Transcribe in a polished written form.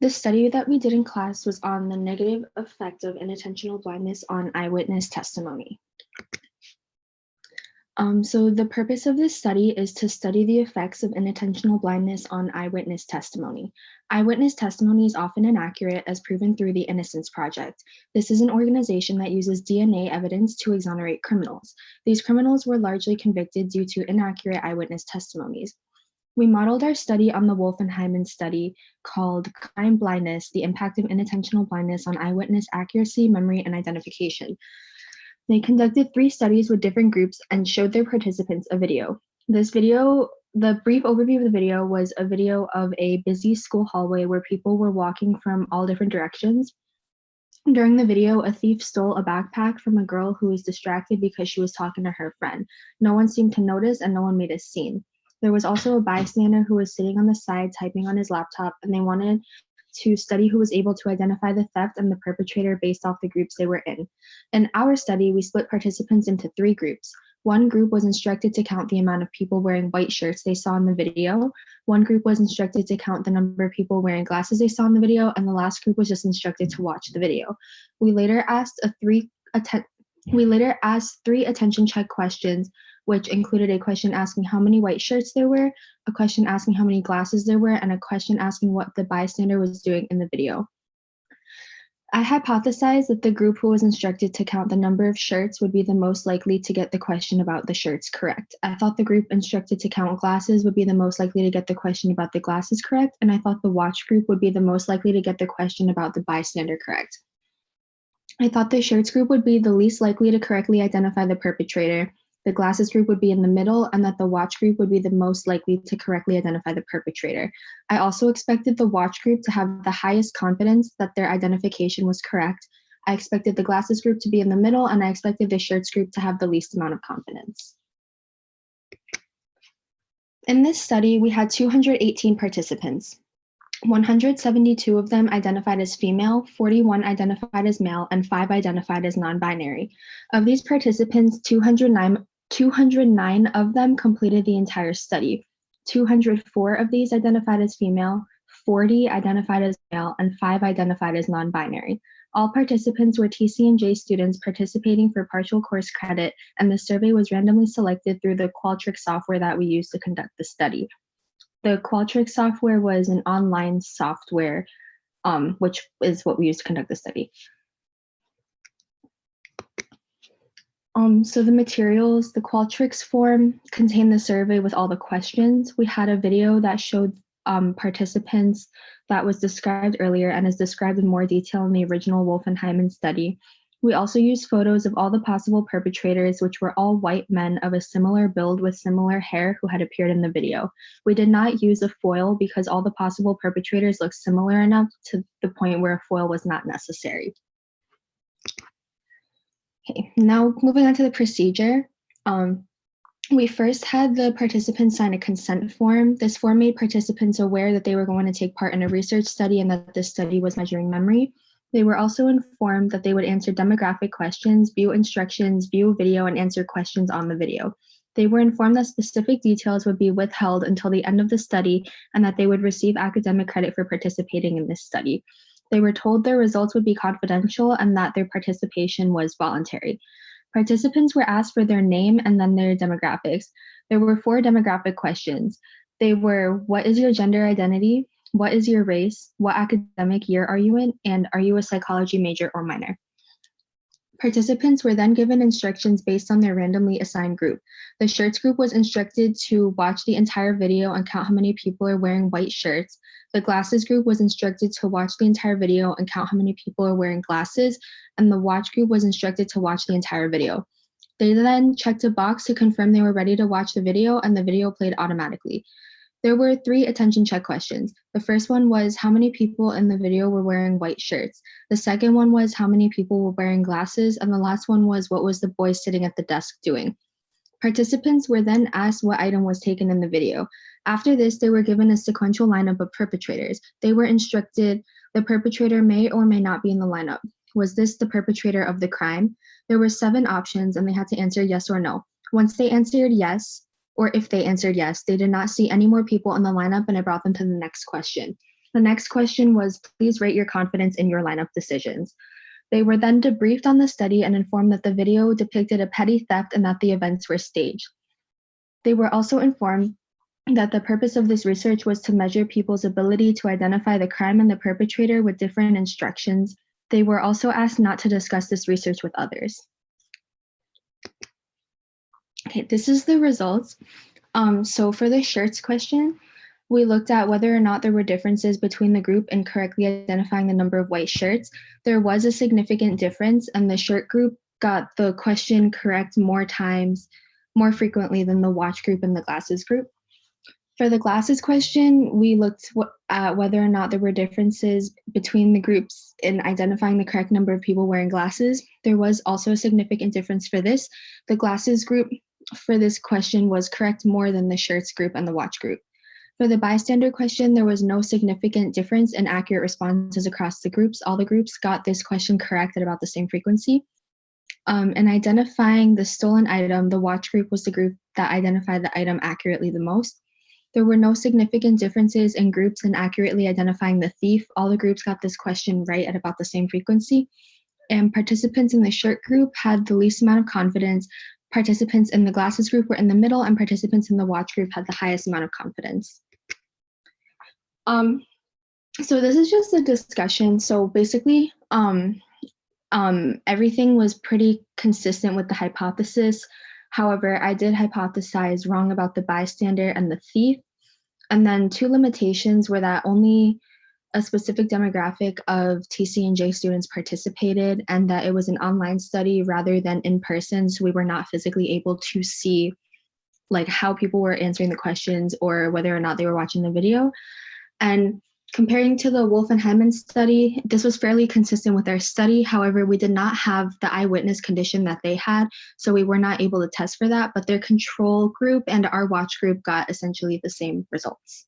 The study that we did in class was on the negative effect of inattentional blindness on eyewitness testimony. So the purpose of this study is to study the effects of inattentional blindness on eyewitness testimony. Eyewitness testimony is often inaccurate, as proven through the Innocence Project. This is an organization that uses DNA evidence to exonerate criminals. These criminals were largely convicted due to inaccurate eyewitness testimonies. We modeled our study on the Wolf and Hyman study called Crime Blindness, the Impact of Inattentional Blindness on Eyewitness Accuracy, Memory, and Identification. They conducted 3 studies with different groups and showed their participants a video. The brief overview of the video was a video of a busy school hallway where people were walking from all different directions. During the video, a thief stole a backpack from a girl who was distracted because she was talking to her friend. No one seemed to notice and no one made a scene. There was also a bystander who was sitting on the side typing on his laptop, and they wanted to study who was able to identify the theft and the perpetrator based off the groups they were in. In our study, we split participants into 3 groups. One group was instructed to count the amount of people wearing white shirts they saw in the video. One group was instructed to count the number of people wearing glasses they saw in the video, and the last group was just instructed to watch the video. We later asked 3 attention check questions, which included a question asking how many white shirts there were, a question asking how many glasses there were, and a question asking what the bystander was doing in the video. I hypothesized that the group who was instructed to count the number of shirts would be the most likely to get the question about the shirts correct. I thought the group instructed to count glasses would be the most likely to get the question about the glasses correct, and I thought the watch group would be the most likely to get the question about the bystander correct. I thought the shirts group would be the least likely to correctly identify the perpetrator, the glasses group would be in the middle, and that the watch group would be the most likely to correctly identify the perpetrator. I also expected the watch group to have the highest confidence that their identification was correct. I expected the glasses group to be in the middle, and I expected the shirts group to have the least amount of confidence. In this study, we had 218 participants. 172 of them identified as female, 41 identified as male, and 5 identified as non-binary. Of these participants, 209 of them completed the entire study. 204 of these identified as female, 40 identified as male, and 5 identified as non-binary. All participants were TC&J students participating for partial course credit, and the survey was randomly selected through the Qualtrics software that we used to conduct the study. The Qualtrics software was an online software, which is what we used to conduct the study. So the materials, the Qualtrics form contained the survey with all the questions. We had a video that showed participants that was described earlier and is described in more detail in the original Wolf and Hyman study. We also used photos of all the possible perpetrators, which were all white men of a similar build with similar hair who had appeared in the video. We did not use a foil because all the possible perpetrators looked similar enough to the point where a foil was not necessary. Okay, now moving on to the procedure. We first had the participants sign a consent form. This form made participants aware that they were going to take part in a research study and that this study was measuring memory. They were also informed that they would answer demographic questions, view instructions, view video, and answer questions on the video. They were informed that specific details would be withheld until the end of the study and that they would receive academic credit for participating in this study. They were told their results would be confidential and that their participation was voluntary. Participants were asked for their name and then their demographics. There were 4 demographic questions. They were, what is your gender identity? What is your race? What academic year are you in? And are you a psychology major or minor? Participants were then given instructions based on their randomly assigned group. The shirts group was instructed to watch the entire video and count how many people are wearing white shirts. The glasses group was instructed to watch the entire video and count how many people are wearing glasses. And the watch group was instructed to watch the entire video. They then checked a box to confirm they were ready to watch the video, and the video played automatically. There were 3 attention check questions. The first one was how many people in the video were wearing white shirts. The second one was how many people were wearing glasses. And the last one was what was the boy sitting at the desk doing. Participants were then asked what item was taken in the video. After this, they were given a sequential lineup of perpetrators. They were instructed the perpetrator may or may not be in the lineup. Was this the perpetrator of the crime? There were 7 options and they had to answer yes or no. Once they answered yes, or if they answered yes, they did not see any more people in the lineup and it brought them to the next question. The next question was, please rate your confidence in your lineup decisions. They were then debriefed on the study and informed that the video depicted a petty theft and that the events were staged. They were also informed that the purpose of this research was to measure people's ability to identify the crime and the perpetrator with different instructions. They were also asked not to discuss this research with others. Okay, this is the results. So for the shirts question, we looked at whether or not there were differences between the group in correctly identifying the number of white shirts. There was a significant difference, and the shirt group got the question correct more times, more frequently than the watch group and the glasses group. For the glasses question, we looked at whether or not there were differences between the groups in identifying the correct number of people wearing glasses. There was also a significant difference for this. The glasses group for this question was correct more than the shirts group and the watch group. For the bystander question, there was no significant difference in accurate responses across the groups. All the groups got this question correct at about the same frequency. In identifying the stolen item, the watch group was the group that identified the item accurately the most. There were no significant differences in groups in accurately identifying the thief. All the groups got this question right at about the same frequency. And participants in the shirt group had the least amount of confidence. Participants in the glasses group were in the middle, and participants in the watch group had the highest amount of confidence. So this is just a discussion. So basically, everything was pretty consistent with the hypothesis. However, I did hypothesize wrong about the bystander and the thief. And then two limitations were that only a specific demographic of TC&J students participated, and that it was an online study rather than in person. So we were not physically able to see like how people were answering the questions or whether or not they were watching the video. And comparing to the Wolf and Hyman study, this was fairly consistent with our study. However, we did not have the eyewitness condition that they had, so we were not able to test for that, but their control group and our watch group got essentially the same results.